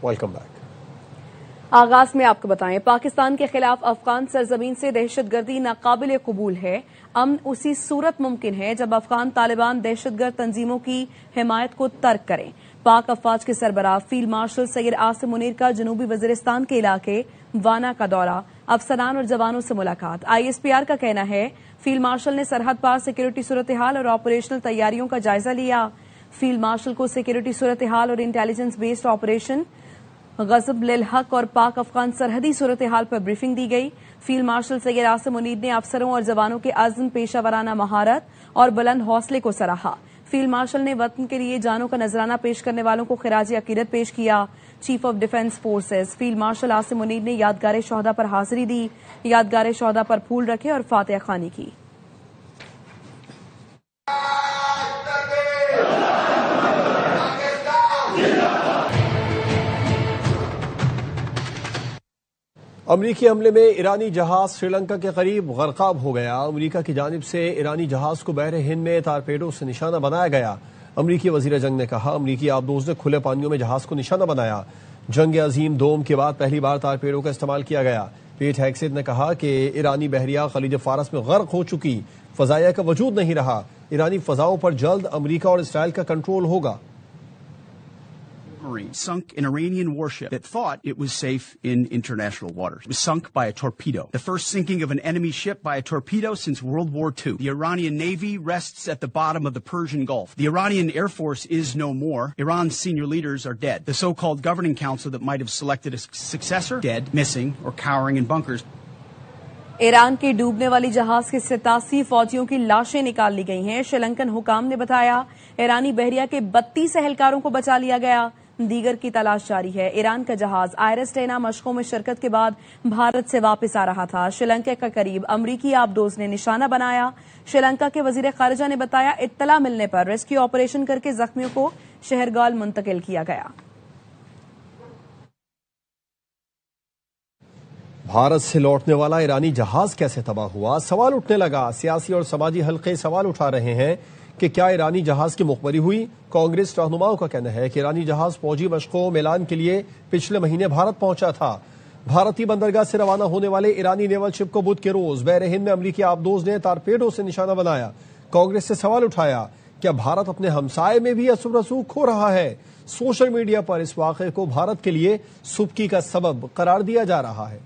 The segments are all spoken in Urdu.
Welcome back. آغاز میں آپ کو بتائیں، پاکستان کے خلاف افغان سرزمین سے دہشت گردی ناقابل قبول ہے۔ امن اسی صورت ممکن ہے جب افغان طالبان دہشت گرد تنظیموں کی حمایت کو ترک کریں۔ پاک افواج کے سربراہ فیلڈ مارشل سید عاصم منیر کا جنوبی وزیرستان کے علاقے وانا کا دورہ، افسران اور جوانوں سے ملاقات۔ ISPR کا کہنا ہے فیلڈ مارشل نے سرحد پار سیکورٹی صورتحال اور آپریشنل تیاریوں کا جائزہ لیا۔ فیلڈ مارشل کو سیکورٹی صورتحال اور انٹیلیجنس بیسڈ آپریشن غضب للحق اور پاک افغان سرحدی صورتحال پر بریفنگ دی گئی۔ فیلڈ مارشل سید عاصم منیر نے افسروں اور جوانوں کے عزم، پیشہ ورانہ مہارت اور بلند حوصلے کو سراہا۔ فیلڈ مارشل نے وطن کے لیے جانوں کا نذرانہ پیش کرنے والوں کو خراج عقیدت پیش کیا۔ Chief of defence forces field marshal Asim Munir نے یادگار شہداء پر حاضری دی، یادگار شہداء پر پھول رکھے اور فاتحہ خوانی کی۔ امریکی حملے میں ایرانی جہاز سری لنکا کے قریب غرقاب ہو گیا۔ امریکہ کی جانب سے ایرانی جہاز کو بحر ہند میں تارپیڈو سے نشانہ بنایا گیا۔ امریکی وزیر جنگ نے کہا امریکی آبدوز نے کھلے پانیوں میں جہاز کو نشانہ بنایا۔ جنگ عظیم دوم کے بعد پہلی بار تارپیڈو کا استعمال کیا گیا۔ پیٹ ہیگسیت نے کہا کہ ایرانی بحریہ خلیج فارس میں غرق ہو چکی، فضائیہ کا وجود نہیں رہا۔ ایرانی فضاؤں پر جلد امریکہ اور اسرائیل کا کنٹرول ہوگا۔ Sunk an Iranian warship that thought it was safe in international waters. It was sunk by a torpedo. The first sinking of an enemy ship by a torpedo since World War II. The Iranian Navy rests at the bottom of the Persian Gulf. The Iranian Air Force is no more. Iran's senior leaders are dead. The so-called governing council that might have selected a successor, dead, missing, or cowering in bunkers. Iran کے ڈوبنے والی جہاز کے 87 فوجیوں کی لاشیں نکال لی گئی ہیں۔ شری لنکن حکام نے بتایا ایرانی بحریہ کے 32 اہلکاروں کو بچا لیا گیا، دیگر کی تلاش جاری ہے۔ ایران کا جہاز آئرس ٹینا مشقوں میں شرکت کے بعد بھارت سے واپس آ رہا تھا۔ شری لنکا کے قریب امریکی آبدوز نے نشانہ بنایا۔ شری لنکا کے وزیر خارجہ نے بتایا اطلاع ملنے پر ریسکیو آپریشن کر کے زخمیوں کو شہرگال منتقل کیا گیا۔ بھارت سے لوٹنے والا ایرانی جہاز کیسے تباہ ہوا؟ سوال اٹھنے لگا۔ سیاسی اور سماجی حلقے سوال اٹھا رہے ہیں کہ کیا ایرانی جہاز کی مخبری ہوئی؟ کانگریس رہنماؤں کا کہنا ہے کہ ایرانی جہاز فوجی مشقوں میلان کے لیے پچھلے مہینے بھارت پہنچا تھا۔ بھارتی بندرگاہ سے روانہ ہونے والے ایرانی نیول شپ کو بدھ کے روز بحر ہند میں امریکی آبدوز نے تارپیڈو سے نشانہ بنایا۔ کانگریس سے سوال اٹھایا کیا بھارت اپنے ہمسائے میں بھی اثر و رسوخ کھو رہا ہے؟ سوشل میڈیا پر اس واقعے کو بھارت کے لیے سبکی کا سبب قرار دیا جا رہا ہے۔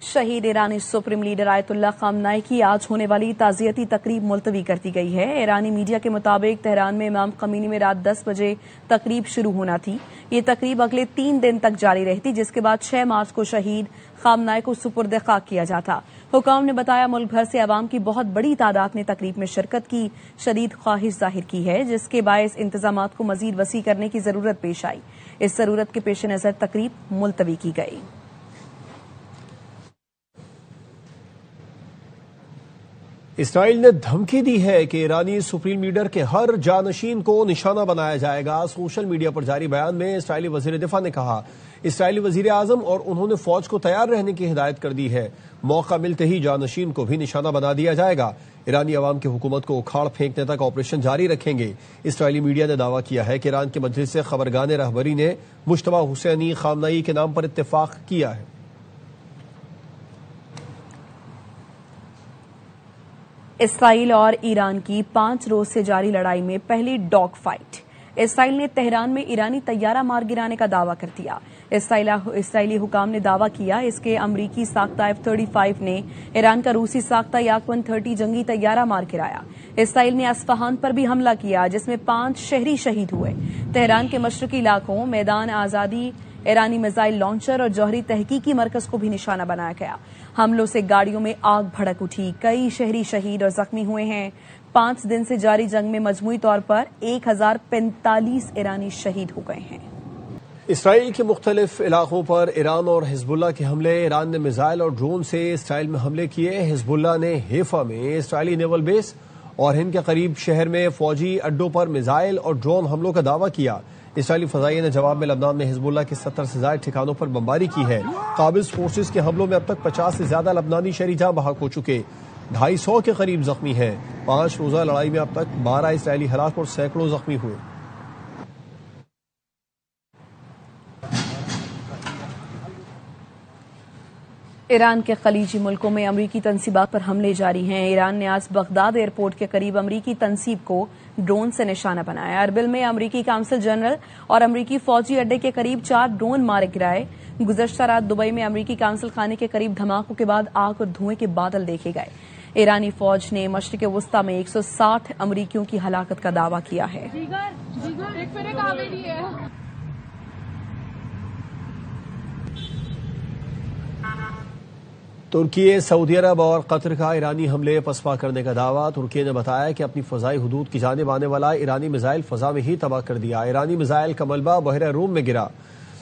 شہید ایرانی سپریم لیڈر آیت اللہ خامنائی کی آج ہونے والی تعزیتی تقریب ملتوی کر دی گئی ہے۔ ایرانی میڈیا کے مطابق تہران میں امام خمینی میں رات 10 بجے تقریب شروع ہونا تھی۔ یہ تقریب اگلے 3 دن تک جاری رہتی، جس کے بعد 6 مارچ کو شہید خامنائی کو سپرد خاک کیا جاتا۔ حکام نے بتایا ملک بھر سے عوام کی بہت بڑی تعداد نے تقریب میں شرکت کی، شدید خواہش ظاہر کی ہے، جس کے باعث انتظامات کو مزید وسیع کرنے کی ضرورت پیش آئی۔ اس ضرورت کے پیش نظر تقریب ملتوی کی گئی۔ اسرائیل نے دھمکی دی ہے کہ ایرانی سپریم لیڈر کے ہر جانشین کو نشانہ بنایا جائے گا۔ سوشل میڈیا پر جاری بیان میں اسرائیلی وزیر دفاع نے کہا اسرائیلی وزیر اعظم اور انہوں نے فوج کو تیار رہنے کی ہدایت کر دی ہے، موقع ملتے ہی جانشین کو بھی نشانہ بنا دیا جائے گا۔ ایرانی عوام کی حکومت کو اکھاڑ پھینکنے تک آپریشن جاری رکھیں گے۔ اسرائیلی میڈیا نے دعویٰ کیا ہے کہ ایران کے مجلس سے خبرگان رہبری نے مجتبی حسینی خامنئی کے نام پر اتفاق کیا ہے۔ اسرائیل اور ایران کی 5 روز سے جاری لڑائی میں پہلی ڈاگ فائٹ۔ اسرائیل نے تہران میں ایرانی طیارہ مار گرانے کا دعویٰ کر دیا۔ اسرائیلی حکام نے دعویٰ کیا اس کے امریکی ساختہ F-35 نے ایران کا روسی ساختہ Yak-130 جنگی طیارہ مار گرایا۔ اسرائیل نے اصفہان پر بھی حملہ کیا جس میں 5 شہری شہید ہوئے۔ تہران کے مشرقی علاقوں میدان آزادی ایرانی میزائل لانچر اور جوہری تحقیقی مرکز کو بھی نشانہ بنایا گیا۔ حملوں سے گاڑیوں میں آگ بھڑک اٹھی، کئی شہری شہید اور زخمی ہوئے ہیں۔ 5 دن سے جاری جنگ میں مجموعی طور پر 1045 ایرانی شہید ہو گئے ہیں۔ اسرائیل کے مختلف علاقوں پر ایران اور حزب اللہ کے حملے۔ ایران نے میزائل اور ڈرون سے اسرائیل میں حملے کیے۔ حزب اللہ نے حیفا میں اسرائیلی نیول بیس اور ہند کے قریب شہر میں فوجی اڈوں پر میزائل اور ڈرون حملوں کا دعویٰ کیا۔ اسرائیلی فضائیہ نے جواب میں لبنان میں حزب اللہ کے 70 سے زائد ٹھکانوں پر بمباری کی ہے۔ قابض فورسز کے حملوں میں اب تک 50 سے زیادہ لبنانی شہری جاں بحق ہو چکے، 250 کے قریب زخمی ہیں۔ 5 روزہ لڑائی میں اب تک 12 اسرائیلی ہلاک اور سینکڑوں زخمی ہوئے۔ ایران کے خلیجی ملکوں میں امریکی تنصیبات پر حملے جاری ہیں۔ ایران نے آج بغداد ایئرپورٹ کے قریب امریکی تنصیب کو ڈرون سے نشانہ بنایا۔ اربل میں امریکی قونصل جنرل اور امریکی فوجی اڈے کے قریب 4 ڈرون مارے گرائے۔ گزشتہ رات دبئی میں امریکی قونصل خانے کے قریب دھماکوں کے بعد آگ اور دھوئیں کے بادل دیکھے گئے۔ ایرانی فوج نے مشرق وسطی میں 160 امریکیوں کی ہلاکت کا دعویٰ کیا ہے۔ ترکی، سعودی عرب اور قطر کا ایرانی حملے پسپا کرنے کا دعویٰ۔ ترکی نے بتایا کہ اپنی فضائی حدود کی جانب آنے والا ایرانی میزائل فضا میں ہی تباہ کر دیا۔ ایرانی میزائل کا ملبہ بحیرہ روم میں گرا۔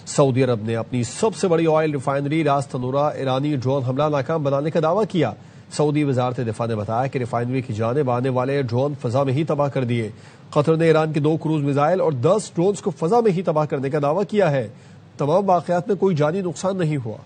سعودی عرب نے اپنی سب سے بڑی آئل ریفائنری راس تنورہ ایرانی ڈرون حملہ ناکام بنانے کا دعویٰ کیا۔ سعودی وزارت دفاع نے بتایا کہ ریفائنری کی جانب آنے والے ڈرون فضا میں ہی تباہ کر دیے۔ قطر نے ایران کے 2 کروز میزائل اور 10 ڈرونز کو فضا میں ہی تباہ کرنے کا دعویٰ کیا ہے۔ تمام واقعات میں کوئی جانی نقصان نہیں ہوا۔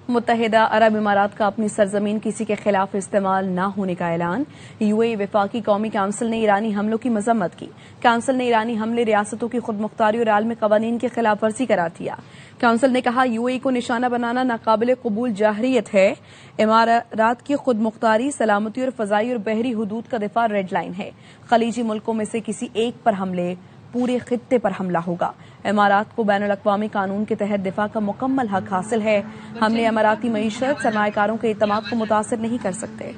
متحدہ عرب امارات کا اپنی سرزمین کسی کے خلاف استعمال نہ ہونے کا اعلان۔ یو اے وفاقی قومی کونسل نے ایرانی حملوں کی مذمت کی۔ کونسل نے ایرانی حملے ریاستوں کی خود مختاری اور عالمی قوانین کی خلاف ورزی قرار دیا۔ کونسل نے کہا یو اے کو نشانہ بنانا ناقابل قبول جارحیت ہے۔ امارات کی خود مختاری، سلامتی اور فضائی اور بحری حدود کا دفاع ریڈ لائن ہے۔ خلیجی ملکوں میں سے کسی ایک پر حملے پورے خطے پر حملہ ہوگا۔ امارات کو بین الاقوامی قانون کے تحت دفاع کا مکمل حق حاصل ہے۔ حملے اماراتی معیشت، سرمایہ کاروں کے اعتماد کو متاثر نہیں کر سکتے۔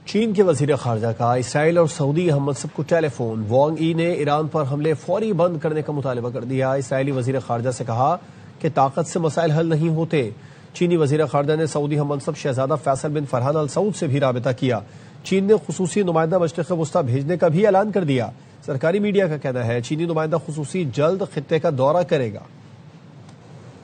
چین کے وزیر خارجہ کا اسرائیل اور سعودی ہم منصب کو ٹیلی فون۔ وانگ ای نے ایران پر حملے فوری بند کرنے کا مطالبہ کر دیا۔ اسرائیلی وزیر خارجہ سے کہا کہ طاقت سے مسائل حل نہیں ہوتے۔ چینی وزیر خارجہ نے سعودی ہم منصب شہزادہ فیصل بن فرحان ال سعود سے بھی رابطہ کیا۔ چین نے خصوصی نمائندہ مشرق وسطی بھیجنے کا بھی اعلان کر دیا۔ سرکاری میڈیا کا کہنا ہے چینی نمائندہ خصوصی جلد خطے کا دورہ کرے گا۔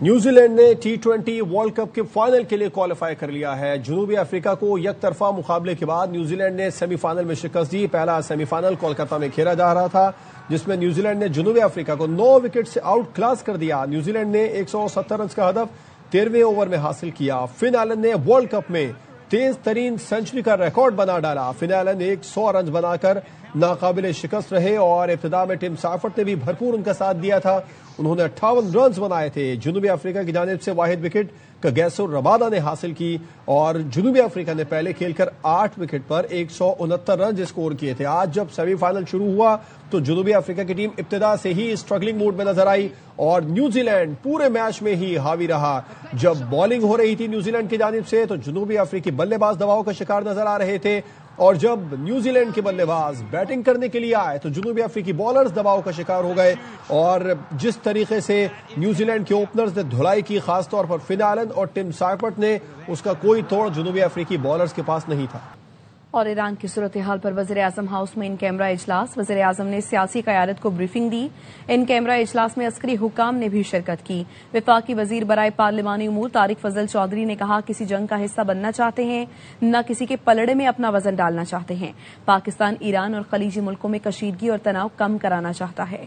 نیوزی لینڈ نے T20 ورلڈ کپ کے فائنل کے لیے کوالیفائی کر لیا ہے۔ جنوبی افریقہ کو یک طرفہ مقابلے کے بعد نیوزی لینڈ نے سیمی فائنل میں شکست دی۔ پہلا سیمی فائنل کولکتہ میں کھیلا جا رہا تھا جس میں نیوزی لینڈ نے جنوبی افریقہ کو 9 وکٹ سے آؤٹ کلاس کر دیا۔ نیوزی لینڈ نے 170 رنز کا ہدف 13ویں اوور میں حاصل کیا۔ فن ایلن نے ورلڈ کپ میں تیز ترین سنچری کا ریکارڈ بنا ڈالا۔ فن ایلن 100 رنز بنا کر ناقابل شکست رہے اور ابتدا میں ٹم سائفرٹ نے بھی بھرپور ان کا ساتھ دیا تھا۔ انہوں نے 58 رنز بنائے تھے۔ جنوبی افریقہ کی جانب سے واحد وکٹ کگیسو ربادہ نے حاصل کی اور جنوبی افریقہ نے پہلے کھیل کر 8 وکٹ پر 169 رنز اسکور کیے تھے۔ آج جب سیمی فائنل شروع ہوا تو جنوبی افریقہ کی ٹیم ابتدا سے ہی اسٹرگلنگ موڈ میں نظر آئی اور نیوزی لینڈ پورے میچ میں ہی حاوی رہا۔ جب بولنگ ہو رہی تھی نیوزی لینڈ کی جانب سے تو جنوبی افریقی بلے باز دباؤ کا شکار نظر آ رہے تھے اور جب نیوزی لینڈ کے بلے باز بیٹنگ کرنے کے لیے آئے تو جنوبی افریقی بالرز دباؤ کا شکار ہو گئے اور جس طریقے سے نیوزی لینڈ کے اوپنرز نے دھلائی کی، خاص طور پر فن ایلن اور ٹم سائفرٹ نے، اس کا کوئی توڑ جنوبی افریقی بالرز کے پاس نہیں تھا۔ اور ایران کی صورتحال پر وزیراعظم ہاؤس میں ان کیمرہ اجلاس۔ وزیراعظم نے سیاسی قیادت کو بریفنگ دی۔ ان کیمرہ اجلاس میں عسکری حکام نے بھی شرکت کی۔ وفاقی وزیر برائے پارلیمانی امور طارق فضل چودھری نے کہا کسی جنگ کا حصہ بننا چاہتے ہیں، نہ کسی کے پلڑے میں اپنا وزن ڈالنا چاہتے ہیں۔ پاکستان ایران اور خلیجی ملکوں میں کشیدگی اور تناؤ کم کرانا چاہتا ہے۔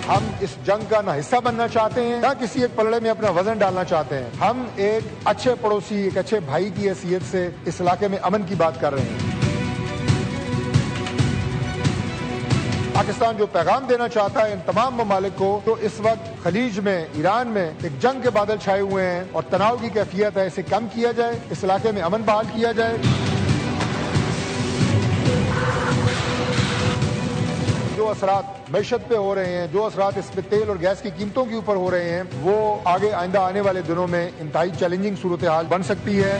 ہم اس جنگ کا نہ حصہ بننا چاہتے ہیں، نہ کسی ایک پلڑے میں اپنا وزن ڈالنا چاہتے ہیں۔ ہم ایک اچھے پڑوسی، ایک اچھے بھائی کی حیثیت سے اس علاقے میں امن کی بات کر رہے ہیں۔ پاکستان جو پیغام دینا چاہتا ہے ان تمام ممالک کو، تو اس وقت خلیج میں، ایران میں ایک جنگ کے بادل چھائے ہوئے ہیں اور تناؤ کی کیفیت ہے، اسے کم کیا جائے، اس علاقے میں امن بحال کیا جائے۔ جو اثرات معیشت پہ ہو رہے ہیں، جو اثرات اس پہ تیل اور گیس کی قیمتوں کے اوپر ہو رہے ہیں، وہ آگے آئندہ آنے والے دنوں میں انتہائی چیلنجنگ صورتحال بن سکتی ہے۔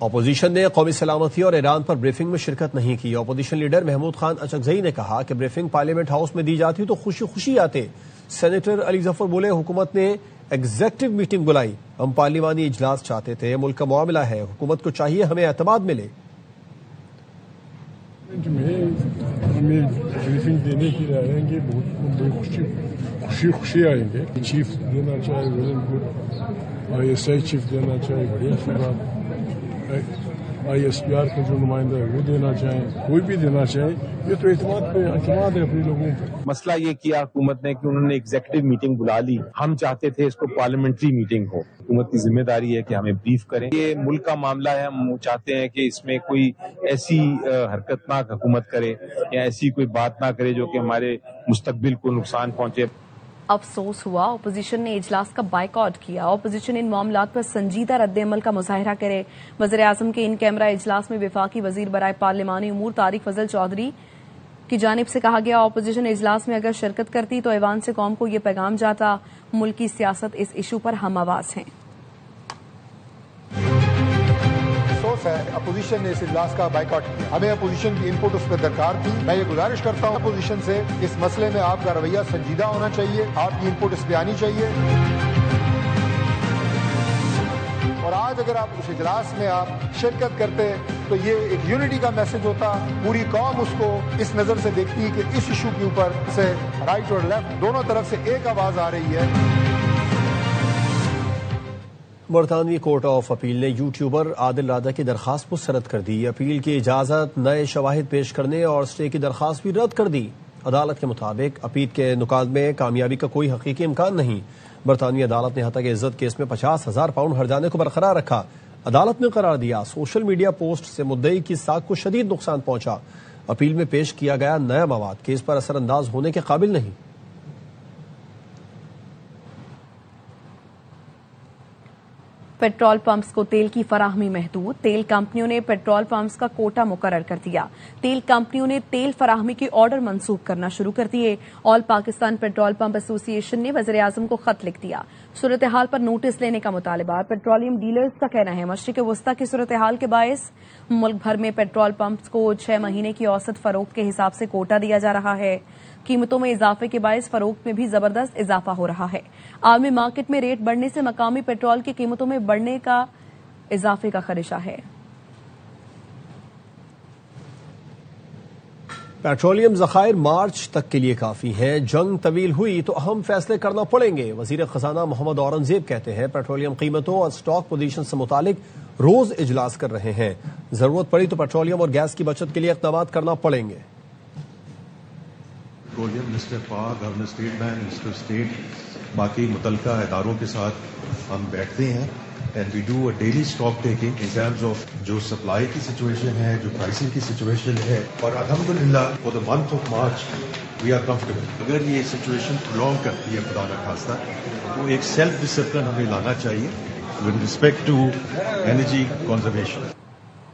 اپوزیشن نے قومی سلامتی اور ایران پر بریفنگ میں شرکت نہیں کی۔ اپوزیشن لیڈر محمود خان اچکزئی نے کہا کہ بریفنگ پارلیمنٹ ہاؤس میں دی جاتی تو خوشی خوشی آتے۔ سینیٹر علی ظفر بولے حکومت نے ایگزیکٹو میٹنگ بلائی، ہم پارلیمانی اجلاس چاہتے تھے، ملک کا معاملہ ہے، حکومت کو چاہیے ہمیں اعتماد ملے۔ ہمیں بریفنگ دینے کی رہیں گے، بہت خوشی آئیں گے۔ چیف دینا چاہے well and good, ISI chief دینا چاہے بڑھیا سی بات، ISPR کا جو نمائندہ ہے وہ دینا چاہیں، کوئی بھی دینا چاہے، یہ تو اعتماد ہے اپنے لوگوں پہ۔ مسئلہ یہ کیا حکومت نے کہ انہوں نے ایگزیکٹو میٹنگ بلا لی، ہم چاہتے تھے اس کو پارلیمنٹری میٹنگ ہو۔ حکومت کی ذمہ داری ہے کہ ہمیں بریف کریں، یہ ملک کا معاملہ ہے، ہم چاہتے ہیں کہ اس میں کوئی ایسی حرکت نہ حکومت کرے یا ایسی کوئی بات نہ کرے جو کہ ہمارے مستقبل کو نقصان پہنچے۔ افسوس ہوا اپوزیشن نے اجلاس کا بائیکاٹ کیا، اپوزیشن ان معاملات پر سنجیدہ رد عمل کا مظاہرہ کرے۔ وزیر اعظم کے ان کیمرہ اجلاس میں وفاقی وزیر برائے پارلیمانی امور طارق فضل چودھری کی جانب سے کہا گیا، اپوزیشن اجلاس میں اگر شرکت کرتی تو ایوان سے قوم کو یہ پیغام جاتا، ملک کی سیاست اس ایشو پر ہم آواز ہیں۔ افسوس ہے اپوزیشن نے اس اجلاس کا بائیکاٹ کیا، ہمیں اپوزیشن کی انپٹ اس پہ درکار تھی۔ میں یہ گزارش کرتا ہوں اپوزیشن سے، اس مسئلے میں آپ کا رویہ سنجیدہ ہونا چاہیے، آپ کی انپٹ اس پہ آنی چاہیے، اور آج اگر آپ اس اجلاس میں آپ شرکت کرتے تو یہ ایک یونٹی کا میسج ہوتا، پوری قوم اس کو اس نظر سے دیکھتی کہ اس ایشو کے اوپر سے رائٹ اور لیفٹ دونوں طرف سے ایک آواز آ رہی ہے۔ برطانوی کورٹ آف اپیل نے یوٹیوبر عادل رادا کی درخواست مسترد کر دی، اپیل کی اجازت، نئے شواہد پیش کرنے اور اسٹے کی درخواست بھی رد کر دی۔ عدالت کے مطابق اپیل کے نکات میں کامیابی کا کوئی حقیقی امکان نہیں۔ برطانوی عدالت نے حتیٰ عزت کیس میں 50,000 پاؤنڈ ہرجانے کو برقرار رکھا۔ عدالت نے قرار دیا سوشل میڈیا پوسٹ سے مدعی کی ساکھ کو شدید نقصان پہنچا، اپیل میں پیش کیا گیا نیا مواد کیس پر اثر انداز ہونے کے قابل نہیں۔ پیٹرول پمپس کو تیل کی فراہمی محدود، تیل کمپنیوں نے پیٹرول پمپس کا کوٹا مقرر کر دیا، تیل کمپنیوں نے تیل فراہمی کے آرڈر منسوخ کرنا شروع کر دیے۔ آل پاکستان پیٹرول پمپ ایسوسی ایشن نے وزیر اعظم کو خط لکھ دیا، صورتحال پر نوٹس لینے کا مطالبہ۔ پیٹرولیم ڈیلرز کا کہنا ہے مشرق وسطی کی صورتحال کے باعث ملک بھر میں پیٹرول پمپس کو 6 مہینے کی اوسط فروخت کے حساب سے کوٹا دیا جا رہا ہے، قیمتوں میں اضافے کے باعث فروخت میں بھی زبردست اضافہ ہو رہا ہے۔ عالمی مارکیٹ میں ریٹ بڑھنے سے مقامی پیٹرول کی قیمتوں میں بڑھنے کا اضافے کا خدشہ ہے۔ پیٹرولیم ذخائر مارچ تک کے لیے کافی ہیں، جنگ طویل ہوئی تو اہم فیصلے کرنا پڑیں گے۔ وزیر خزانہ محمد اورنگزیب کہتے ہیں پیٹرولیم قیمتوں اور سٹاک پوزیشن سے متعلق روز اجلاس کر رہے ہیں، ضرورت پڑی تو پیٹرولیم اور گیس کی بچت کے لیے اقدامات کرنا پڑیں گے۔ پیٹرولیم منسٹر پاک، governor state bank, minister state, باقی متعلقہ اداروں کے ساتھ ہم بیٹھتے ہیں and we do a daily stock taking in terms of جو سپلائی کی سچویشن ہے، جو پرائسنگ کی سچویشن ہے، اور الحمدللہ for the month of March we are comfortable. اگر یہ سچویشن پرولونگ کرتی ہے خدا نہ خواستہ تو ایک سیلف ڈسپلن ہمیں لانا چاہیے with respect to energy conservation.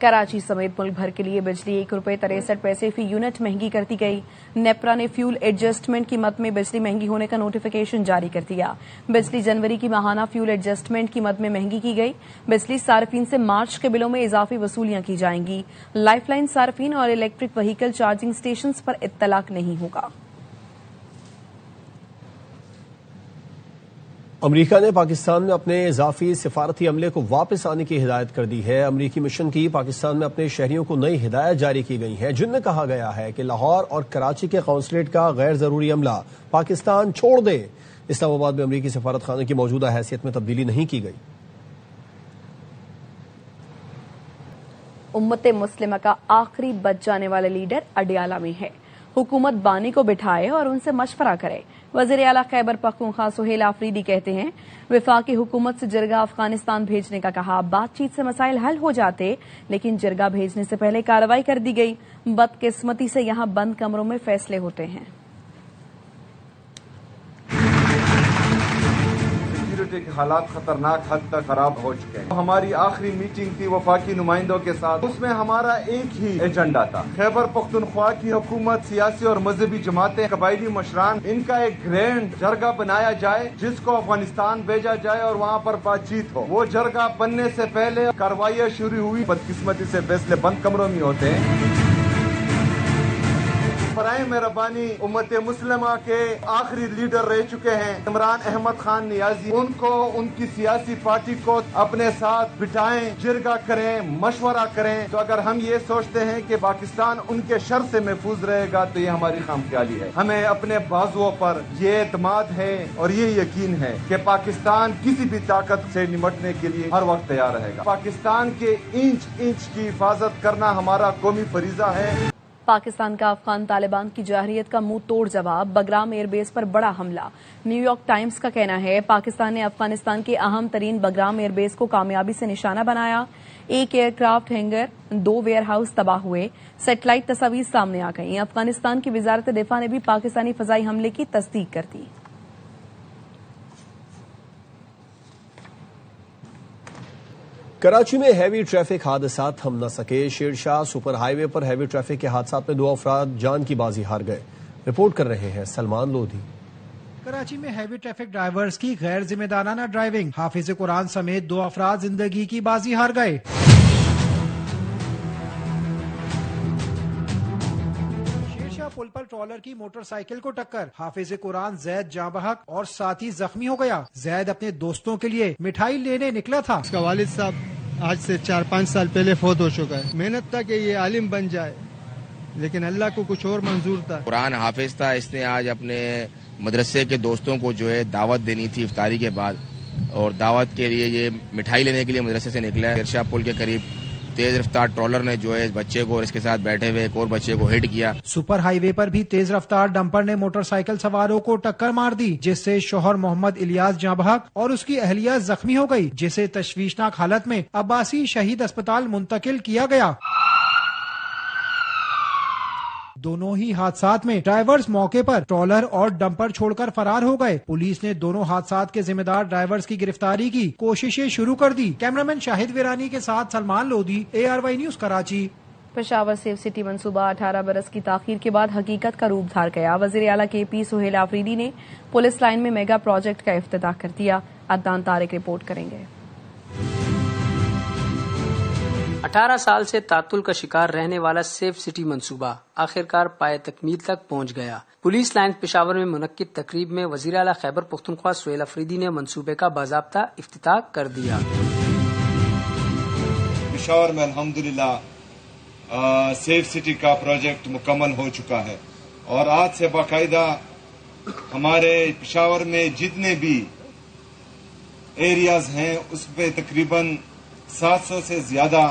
Karachi سمیت ملک بھر کے لیے بجلی ₹1.63 فی یونٹ مہنگی کر دی گئی۔ نیپرا نے فیول ایڈجسٹمنٹ کی مد میں بجلی مہنگی ہونے کا نوٹیفیکیشن جاری کر دیا۔ بجلی جنوری کی ماہانہ فیول ایڈجسٹمنٹ کی مد میں مہنگی کی گئی۔ بجلی صارفین سے مارچ کے بلوں میں اضافی وصولیاں کی جائیں گی۔ لائف لائن صارفین اور الیکٹرک وہیکل چارجنگ اسٹیشنز پر اطلاق نہیں ہوگا۔ امریکہ نے پاکستان میں اپنے اضافی سفارتی عملے کو واپس آنے کی ہدایت کر دی ہے۔ امریکی مشن کی پاکستان میں اپنے شہریوں کو نئی ہدایت جاری کی گئی ہے، جن میں کہا گیا ہے کہ لاہور اور کراچی کے قونصلیٹ کا غیر ضروری عملہ پاکستان چھوڑ دے۔ اسلام آباد میں امریکی سفارت خانے کی موجودہ حیثیت میں تبدیلی نہیں کی گئی۔ امت مسلمہ کا آخری بچ جانے والا لیڈر اڈیالہ میں ہے، حکومت بانی کو بٹھائے اور ان سے مشورہ کرے۔ وزیر اعلیٰ خیبر پختونخوا سہیل آفریدی کہتے ہیں وفاقی حکومت سے جرگہ افغانستان بھیجنے کا کہا، بات چیت سے مسائل حل ہو جاتے لیکن جرگہ بھیجنے سے پہلے کارروائی کر دی گئی۔ بدقسمتی سے یہاں بند کمروں میں فیصلے ہوتے ہیں۔ سیکورٹی کے حالات خطرناک حد تک خراب ہو چکے ہیں۔ ہماری آخری میٹنگ تھی وفاقی نمائندوں کے ساتھ، اس میں ہمارا ایک ہی ایجنڈا تھا، خیبر پختونخوا کی حکومت، سیاسی اور مذہبی جماعتیں، قبائلی مشران، ان کا ایک گرینڈ جرگہ بنایا جائے جس کو افغانستان بھیجا جائے اور وہاں پر بات چیت ہو۔ وہ جرگہ بننے سے پہلے کاروائیاں شروع ہوئی، بدقسمتی سے فیصلے بند کمروں میں ہوتے ہیں۔ برائے مہربانی امت مسلمہ کے آخری لیڈر رہ چکے ہیں عمران احمد خان نیازی، ان کو ان کی سیاسی پارٹی کو اپنے ساتھ بٹھائیں، جرگہ کریں، مشورہ کریں. تو اگر ہم یہ سوچتے ہیں کہ پاکستان ان کے شر سے محفوظ رہے گا تو یہ ہماری خامخیالی ہے. ہمیں اپنے بازوؤں پر یہ اعتماد ہے اور یہ یقین ہے کہ پاکستان کسی بھی طاقت سے نمٹنے کے لیے ہر وقت تیار رہے گا. پاکستان کے انچ انچ کی حفاظت کرنا ہمارا قومی فریضہ ہے. پاکستان کا افغان طالبان کی جارحیت کا منہ توڑ جواب، بگرام ایئر بیس پر بڑا حملہ. نیو یارک ٹائمز کا کہنا ہے پاکستان نے افغانستان کے اہم ترین بگرام ایئر بیس کو کامیابی سے نشانہ بنایا. ایک aircraft hangar, 2 warehouse تباہ ہوئے. سیٹلائٹ تصاویر سامنے آ گئیں. افغانستان کی وزارت دفاع نے بھی پاکستانی فضائی حملے کی تصدیق کر دی. کراچی میں ہیوی ٹریفک حادثات تھم نہ سکے. شیر شاہ سپر ہائی وے پر ہیوی ٹریفک کے حادثات میں 2 افراد جان کی بازی ہار گئے. رپورٹ کر رہے ہیں سلمان لودھی. کراچی میں ہیوی ٹریفک ڈرائیورز کی غیر ذمہ دارانہ ڈرائیونگ، حافظ قرآن سمیت 2 افراد زندگی کی بازی ہار گئے. شیرشاہ پل پر ٹرالر کی موٹر سائیکل کو ٹکر، حافظ قرآن زید جاں بحق اور ساتھی زخمی ہو گیا. زید اپنے دوستوں کے لیے مٹھائی لینے نکلا تھا. اس کا والد صاحب آج سے 4-5 سال پہلے فوت ہو چکا ہے. محنت تھا کہ یہ عالم بن جائے، لیکن اللہ کو کچھ اور منظور تھا. قرآن حافظ تھا، اس نے آج اپنے مدرسے کے دوستوں کو جو ہے دعوت دینی تھی افطاری کے بعد، اور دعوت کے لیے یہ مٹھائی لینے کے لیے مدرسے سے نکلا ہے. شیرشاہ پل کے قریب تیز رفتار ٹرالر نے جو ہے اس بچے کو اور اس کے ساتھ بیٹھے ہوئے ایک اور بچے کو ہٹ کیا. سپر ہائی وے پر بھی تیز رفتار ڈمپر نے موٹر سائیکل سواروں کو ٹکر مار دی، جس سے شوہر محمد الیاس جاں بحق اور اس کی اہلیہ زخمی ہو گئی، جسے تشویشناک حالت میں عباسی شہید اسپتال منتقل کیا گیا. دونوں ہی حادثات میں ڈرائیورز موقع پر ٹرالر اور ڈمپر چھوڑ کر فرار ہو گئے. پولیس نے دونوں حادثات کے ذمہ دار ڈرائیورز کی گرفتاری کی کوششیں شروع کر دی. کیمرامین شاہد ویرانی کے ساتھ Salman Lodhi, ARY news Karachi. Peshawar safe city منصوبہ 18 برس کی تاخیر کے بعد حقیقت کا روپ دھار گیا. وزیر اعلیٰ KP سہیل آفریدی نے پولیس لائن میں میگا پروجیکٹ کا افتتاح کر دیا. عدنان طارق رپورٹ کریں گے. 18 سال سے تعطل کا شکار رہنے والا سیف سٹی منصوبہ آخرکار پائے تکمیل تک پہنچ گیا. پولیس لائن پشاور میں منعقد تقریب میں وزیر اعلیٰ خیبر پختونخوا سہیل آفریدی نے منصوبے کا باضابطہ افتتاح کر دیا. پشاور میں الحمدللہ سیف سٹی کا پروجیکٹ مکمل ہو چکا ہے، اور آج سے باقاعدہ ہمارے پشاور میں جتنے بھی ایریاز ہیں اس پہ تقریباً 700 سے زیادہ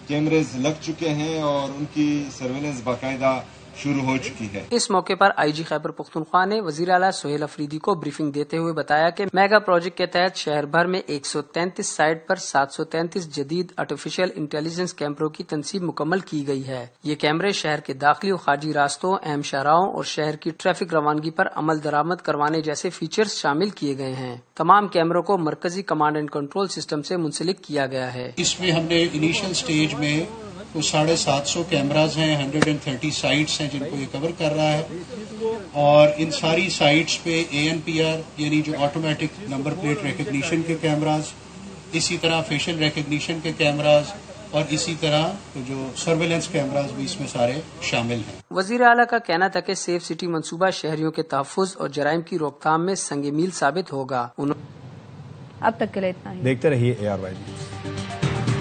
کیمریز لگ چکے ہیں اور ان کی سرویلنس باقاعدہ شروع ہو چکی ہے. اس موقع پر IG خیبر پختونخوا نے وزیر اعلیٰ سہیل آفریدی کو بریفنگ دیتے ہوئے بتایا کہ میگا پروجیکٹ کے تحت شہر بھر میں 133 سائٹ پر 733 جدید آرٹیفیشل انٹیلیجنس کیمروں کی تنصیب مکمل کی گئی ہے. یہ کیمرے شہر کے داخلی و خارجی راستوں، اہم شاہراہوں اور شہر کی ٹریفک روانگی پر عمل درآمد کروانے جیسے فیچرز شامل کیے گئے ہیں. تمام کیمروں کو مرکزی کمانڈ اینڈ کنٹرول سسٹم سے منسلک کیا گیا ہے. اس میں ہم نے انیشل سٹیج میں 750 کیمراز ہیں، 130 سائٹس ہیں جن کو یہ کور کر رہا ہے، اور ان ساری سائٹس پہ ANPR یعنی جو آٹومیٹک نمبر پلیٹ ریکگنیشن کے کیمراز، اسی طرح فیشل ریکگنیشن کے کیمراز، اور اسی طرح جو سرویلنس کیمراز بھی اس میں سارے شامل ہیں. وزیر اعلیٰ کا کہنا تھا کہ سیف سٹی منصوبہ شہریوں کے تحفظ اور جرائم کی روک تھام میں سنگ میل ثابت ہوگا. اب تک کے لیے اتنا ہی. دیکھتے رہیے ARY نیوز.